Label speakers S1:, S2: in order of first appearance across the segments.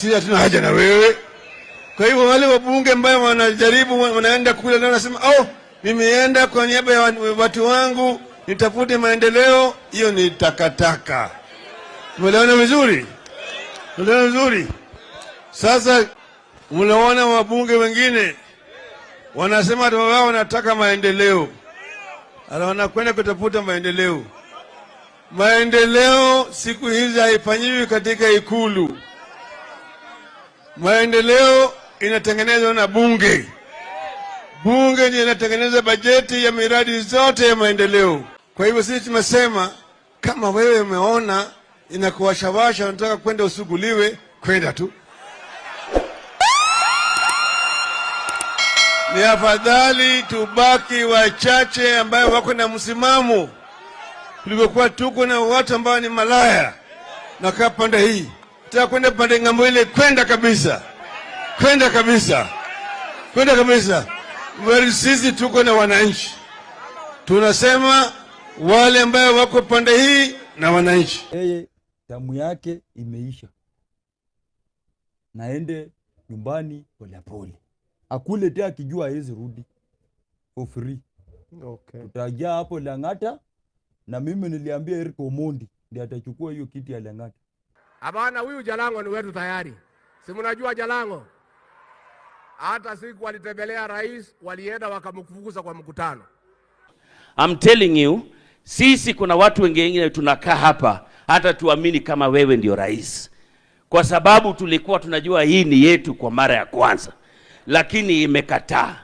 S1: Sisi hatuna haja na wewe. Kwa hivyo wale wabunge ambao wanajaribu wanaenda kule na wanasema nimeenda kwa niaba ya watu wangu nitafute maendeleo, hiyo ni takataka. Umeelewana vizuri? Umeelewana vizuri? Sasa mnaona wabunge wengine wanasema wao wanataka maendeleo. Wanakwenda kutafuta maendeleo. Maendeleo siku hizi haifanyiwi katika ikulu. Maendeleo inatengenezwa na bunge. Bunge ndiyo inatengeneza bajeti ya miradi zote ya maendeleo. Kwa hivyo sisi tumesema kama wewe umeona inakuwashawasha unataka kwenda usuguliwe, kwenda tu. Ni afadhali tubaki wachache ambao wako na msimamo kulikuwa tuko na watu ambao ni malaya na kaa pande hii. Tutaka kwenda pande ngambo ile, kwenda kabisa. Kwenda kabisa. Kwenda kabisa. Wali sisi tuko na wananchi. Tunasema wale ambao wako pande hii na wananchi.
S2: Yeye damu yake imeisha. Naende nyumbani polepole. Akule tena akijua hawezi rudi for free.
S3: Okay.
S2: Tutajia hapo Langa'ata na mimi niliambia Eric Omondi ndiye atachukua hiyo kiti ya Langa'ata.
S4: Hapana, huyu Jalang'o ni wetu tayari. Si mnajua Jalang'o? Hata siku walitembelea rais, walienda wakamfukuza kwa mkutano.
S5: I'm telling you, sisi kuna watu wengine tunakaa hapa hata tuamini kama wewe ndio rais. Kwa sababu tulikuwa tunajua hii ni yetu kwa mara ya kwanza. Lakini imekataa.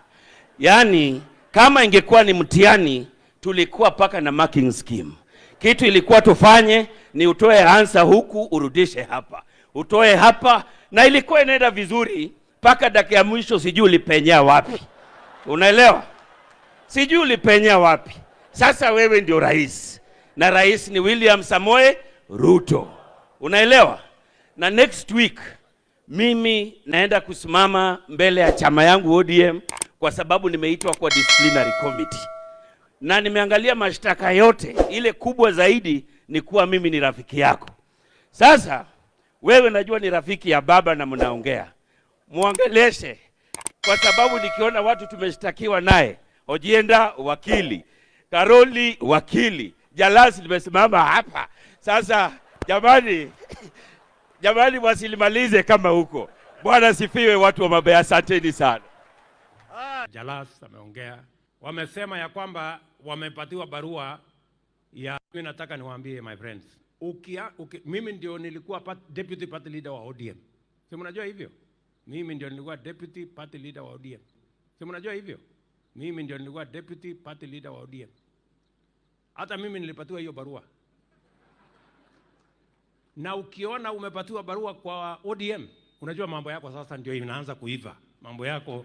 S5: Yaani kama ingekuwa ni mtihani tulikuwa paka na marking scheme. Kitu ilikuwa tufanye ni utoe answer huku urudishe hapa. Utoe hapa na ilikuwa inaenda vizuri paka dakika ya mwisho sijui ulipenya wapi. Unaelewa? Sijui ulipenya wapi. Sasa wewe ndio rais. Na rais ni William Ruto. Unaelewa? Na next week mimi naenda kusimama mbele ya chama yangu ODM kwa sababu nimeitwa kwa disciplinary committee. Na nimeangalia mashtaka yote, ile kubwa zaidi ni kuwa mimi ni rafiki yako. Sasa wewe najua ni rafiki ya baba na mnaongea. Muongeleshe kwa sababu nikiona watu tumeshtakiwa naye, Ojienda wakili, Karoli wakili, Jalas limesimama hapa. Sasa jamani jamani wasilimalize kama huko. Bwana sifiwe watu wa Mabea, asanteni sana.
S4: Jalas ameongea. Wamesema ya kwamba wamepatiwa barua ya, mimi nataka niwaambie my friends. Mimi ndio nilikuwa deputy party leader wa ODM. Si mnajua hivyo? Mimi ndio nilikuwa deputy party leader wa ODM. Si mnajua hivyo? Mimi ndio nilikuwa deputy party leader wa ODM. Hata mimi nilipatiwa hiyo barua. Na ukiona umepatiwa barua kwa ODM, unajua mambo yako sasa ndio inaanza kuiva. Mambo yako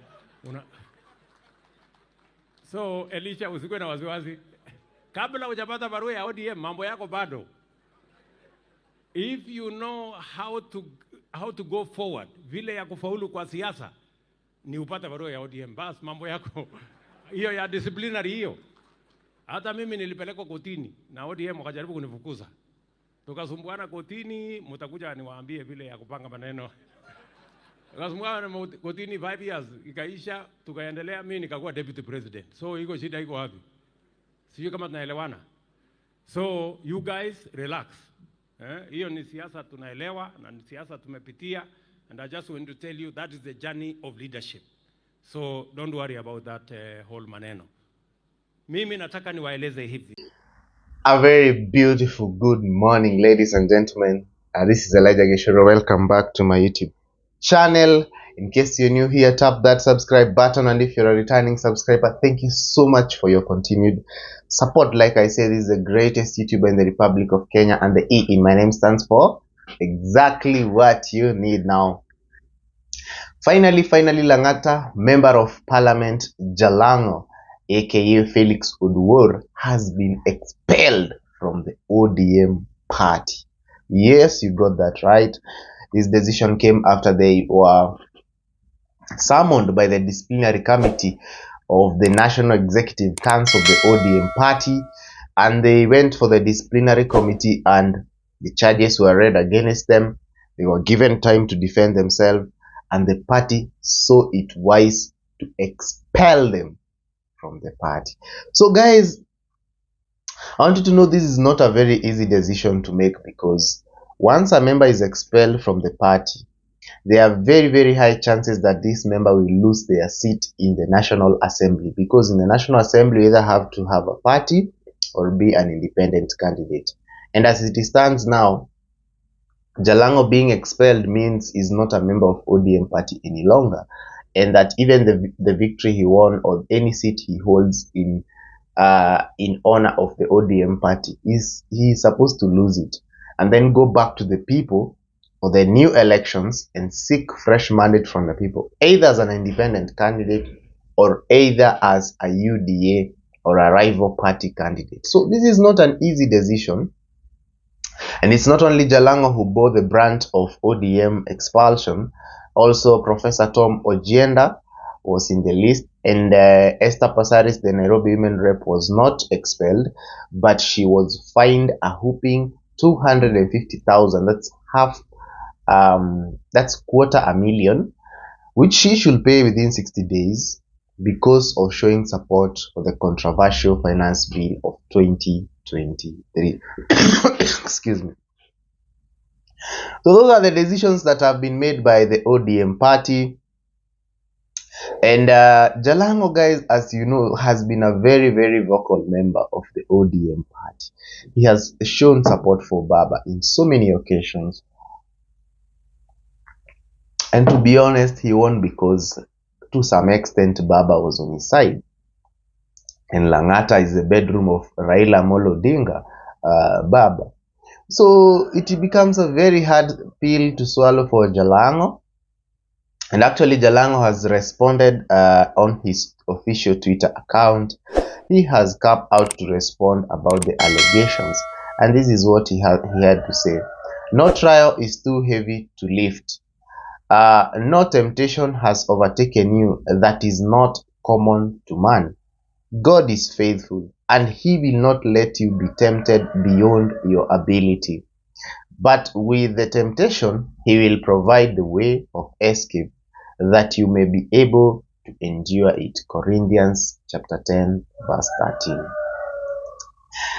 S4: So Elisha, usikue na wasiwasi. Kabla hujapata barua ya ODM, mambo yako bado. If you know how to go forward, vile ya kufaulu kwa siasa, ni upate barua ya ODM. Bas mambo yako hiyo ya disciplinary hiyo. Hata mimi nilipelekwa kotini na ODM wakajaribu kunifukuza. Tukasumbuana kotini, mtakuja niwaambie vile ya kupanga maneno. Tukasumbuana kotini 5 years, ikaisha, tukaendelea, mimi nikakuwa deputy president. So iko shida iko wapi? Sijui kama tunaelewana. So you guys relax. Hiyo ni siasa tunaelewa na ni siasa tumepitia, and I just want to tell you that is the journey of leadership. So don't worry about that whole maneno. Mimi nataka niwaeleze hivi.
S3: A very beautiful good morning, ladies and gentlemen. This is Elijah Geshoro. Welcome back to my YouTube channel. In case you're new here, tap that subscribe button, and if you're a returning subscriber, thank you so much for your continued support. Like I said, this is the greatest YouTuber in the Republic of Kenya, and the E in my name stands for exactly what you need now. Finally, Langa'ata Member of Parliament Jalang'o, aka Felix Oduor, has been expelled from the ODM party. Yes, you got that right. This decision came after they were summoned by the disciplinary committee of the National Executive Council of the ODM party, and they went for the disciplinary committee and the charges were read against them. They were given time to defend themselves, and the party saw it wise to expel them from the party. So guys, I want you to know this is not a very easy decision to make, because once a member is expelled from the party, there are very, very high chances that this member will lose their seat in the National Assembly, because in the National Assembly you either have to have a party or be an independent candidate. And as it stands now, Jalang'o being expelled means he's not a member of ODM Party any longer, and that even the victory he won or any seat he holds in honor of the ODM Party, he is supposed to lose it and then go back to the people for the new elections and seek fresh mandate from the people, either as an independent candidate or either as a UDA or a rival party candidate. So this is not an easy decision. And it's not only Jalang'o who bore the brunt of ODM expulsion. Also, Professor Tom Ojienda was in the list, and Esther Passaris, the Nairobi women rep, was not expelled, but she was fined a whooping 250,000. That's that's $250,000, which she should pay within 60 days because of showing support for the controversial finance bill of 2023. Excuse me. So those are the decisions that have been made by the ODM party. And Jalang'o, guys, as you know, has been a very, very vocal member of the ODM party. He has shown support for Baba in so many occasions. And to be honest, he won because to some extent Baba was on his side. And Langa'ata is the bedroom of Raila Molo Odinga, Baba. So it becomes a very hard pill to swallow for Jalang'o. And actually Jalang'o has responded on his official Twitter account. He has come out to respond about the allegations. And this is what he had to say. No trial is too heavy to lift. No temptation has overtaken you that is not common to man. God is faithful, and he will not let you be tempted beyond your ability. But with the temptation, he will provide the way of escape, that you may be able to endure it. Corinthians chapter 10, verse 13.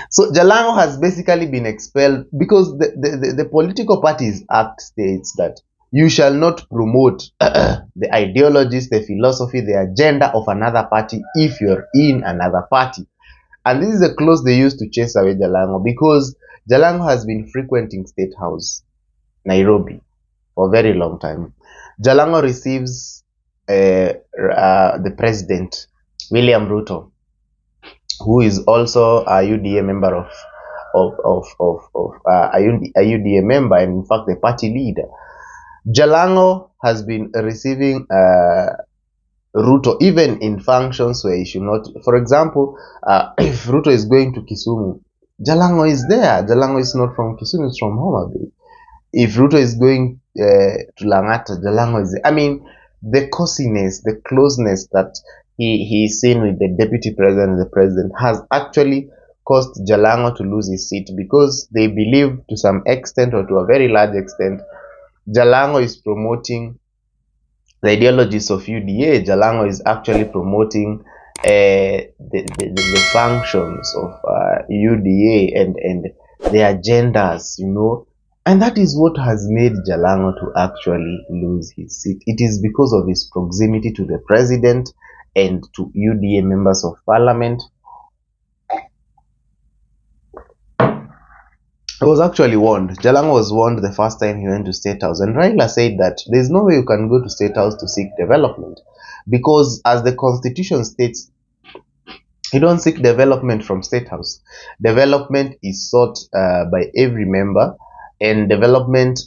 S3: So Jalang'o has basically been expelled because the Political Parties Act states that you shall not promote the ideologies, the philosophy, the agenda of another party if you're in another party. And this is a clause they used to chase away Jalang'o, because Jalang'o has been frequenting Statehouse, Nairobi, for a very long time. Jalang'o receives the president, William Ruto, who is also a UDA member a UDA member, and in fact the party leader. Jalang'o has been receiving Ruto even in functions where he should not. For example, if Ruto is going to Kisumu, Jalang'o is there. Jalang'o is not from Kisumu, it's from Homa Bay. If Ruto is going to Langa'ata, Jalang'o is there. I mean, the coziness, the closeness that he is seen with the deputy president and the president has actually caused Jalang'o to lose his seat, because they believe to some extent, or to a very large extent, Jalang'o is promoting the ideologies of UDA. Jalang'o is actually promoting the functions of UDA and the agendas, you know. And that is what has made Jalang'o to actually lose his seat. It is because of his proximity to the president and to UDA members of parliament. I was actually warned. Jalang'o was warned the first time he went to Statehouse, and Raila said that there's no way you can go to Statehouse to seek development, because as the constitution states, you don't seek development from Statehouse. Development is sought by every member, and development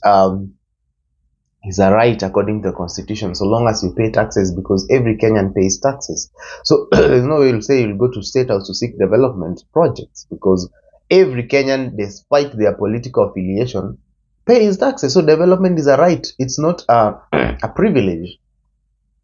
S3: is a right according to the constitution, so long as you pay taxes, because every Kenyan pays taxes. So there's no way you'll say you'll go to Statehouse to seek development projects, because every Kenyan, despite their political affiliation, pays taxes. So development is a right. It's not a privilege.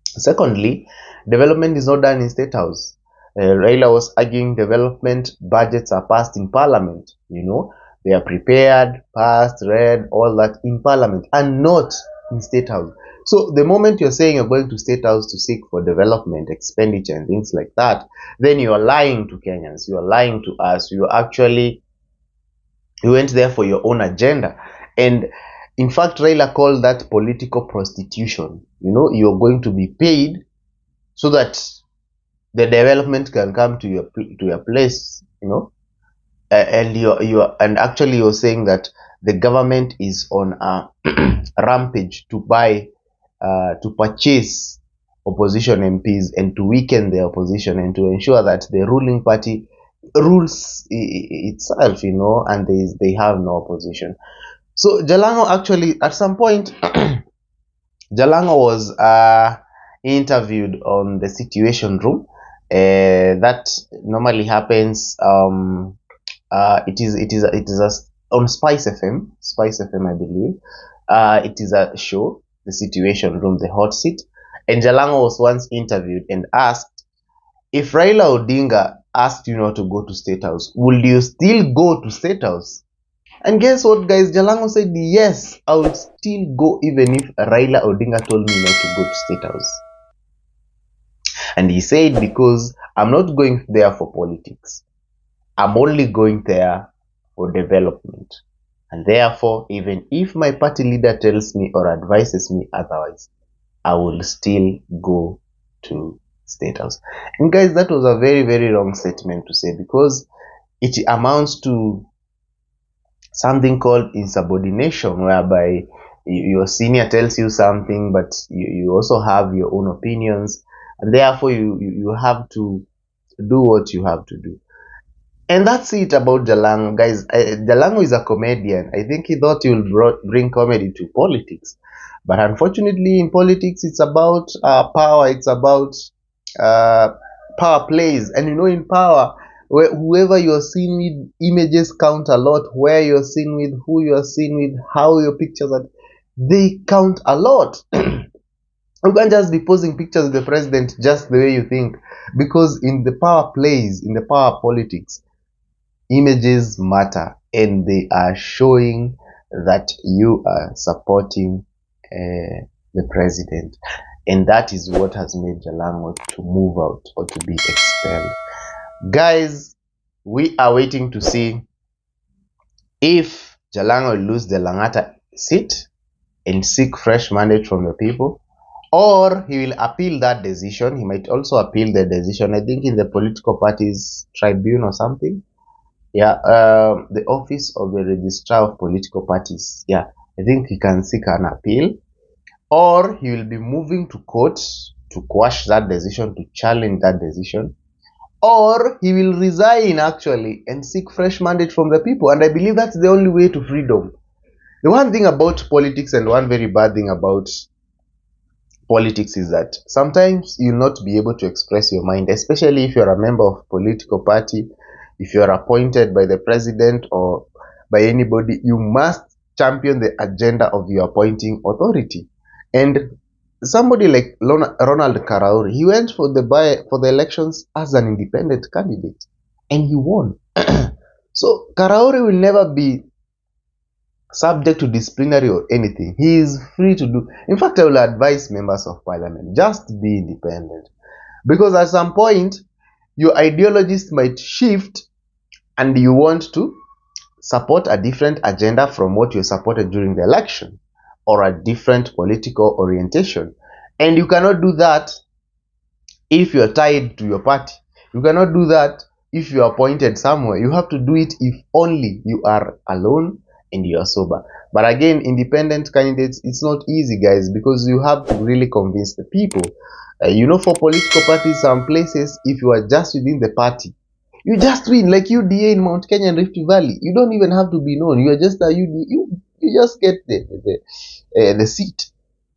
S3: Secondly, development is not done in Statehouse. Raila was arguing development budgets are passed in parliament, you know. They are prepared, passed, read, all that in Parliament and not in State House. So the moment you're saying you're going to State House to seek for development, expenditure and things like that, then you are lying to Kenyans. You are lying to us. You went there for your own agenda. And in fact, Raila called that political prostitution. You know, you're going to be paid so that the development can come to your place, you know. And actually you're saying that the government is on a rampage to purchase opposition MPs and to weaken the opposition and to ensure that the ruling party rules itself, you know, and they have no opposition. So Jalang'o actually, at some point, Jalang'o was interviewed on the Situation Room. That normally happens. It is on Spice FM, I believe. It is a show, the Situation Room, the hot seat. And Jalang'o was once interviewed and asked, if Raila Odinga asked you not to go to State House, will you still go to State House? And guess what, guys? Jalang'o said, yes, I would still go even if Raila Odinga told me not to go to State House. And he said, because I'm not going there for politics. I'm only going there for development. And therefore, even if my party leader tells me or advises me otherwise, I will still go to State House. And guys, that was a very, very wrong statement to say, because it amounts to something called insubordination, whereby your senior tells you something, but you also have your own opinions, and therefore you have to do what you have to do. And that's it about Jalang'o, guys. Jalang'o is a comedian. I think he thought he will bring comedy to politics, but unfortunately in politics it's about power. It's about power plays, and you know, in power, whoever you're seen with, images count a lot. Where you're seen with, who you're seen with, how your pictures are, they count a lot. You can't just be posing pictures of the president just the way you think, because in the power plays, in the power politics, images matter, and they are showing that you are supporting the president. And that is what has made Jalang'o to move out or to be expelled. Guys, we are waiting to see if Jalang'o will lose the Langa'ata seat and seek fresh mandate from the people, or he will appeal that decision. He might also appeal the decision, I think, in the political parties tribune or something. Yeah, the office of the registrar of political parties. Yeah, I think he can seek an appeal, or he will be moving to court to quash that decision, to challenge that decision, or he will resign actually and seek fresh mandate from the people. And I believe that's the only way to freedom. The one thing about politics, and one very bad thing about politics, is that sometimes you'll not be able to express your mind, especially if you're a member of a political party. If you're appointed by the president or by anybody, you must champion the agenda of your appointing authority. And somebody like Ronald Karauri, he went for the elections as an independent candidate, and he won. So Karauri will never be subject to disciplinary or anything. He is free to do. In fact, I will advise members of parliament, just be independent, because at some point your ideologies might shift and you want to support a different agenda from what you supported during the election, or a different political orientation. And you cannot do that if you are tied to your party. You cannot do that if you are appointed somewhere. You have to do it if only you are alone and you are sober. But again, independent candidates, it's not easy, guys, because you have to really convince the people. You know, for political parties, some places, if you are just within the party, you just win. Like UDA in Mount Kenya and Rift Valley, you don't even have to be known. You are just a UDA. You just get the seat.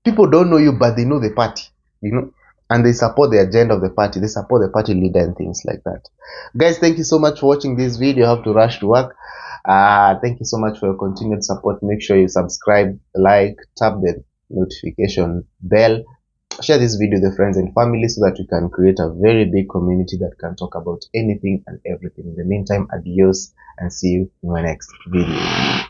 S3: People don't know you, but they know the party, you know, and they support the agenda of the party. They support the party leader and things like that. Guys, thank you so much for watching this video. I have to rush to work. Thank you so much for your continued support. Make sure you subscribe, like, tap the notification bell, share this video with your friends and family so that we can create a very big community that can talk about anything and everything. In the meantime, adios and see you in my next video.